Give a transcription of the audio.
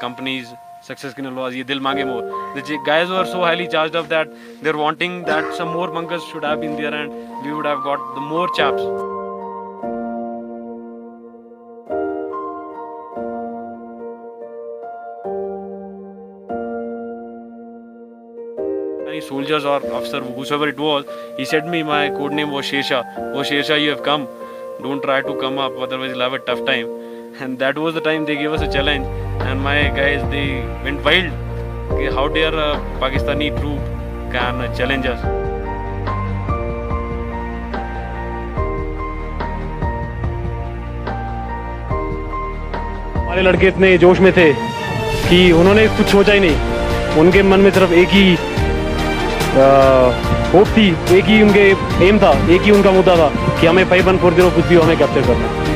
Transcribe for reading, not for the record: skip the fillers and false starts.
companies, success के laws, ये दिल मांगे more. The guys were so highly charged up that they're wanting that some more bunkers should have been there and we would have got the more chaps. Any soldiers or officer, whosoever it was, he said me, my code name was Shesha. Oh Shesha, you have come. Don't try to come up, otherwise you'll have a tough time. And that was the time they gave us a challenge. And my guys, they went wild. How dare a Pakistani troop can challenge us? हमारे लड़के इतने जोश में थे कि उन्होंने कुछ सोचा ही नहीं. उनके मन में सिर्फ एक ही होप थी, एक ही उनके एम था, एक ही उनका मुद्दा था कि हमें 5140 कुछ भी हमें कैप्चर करना है.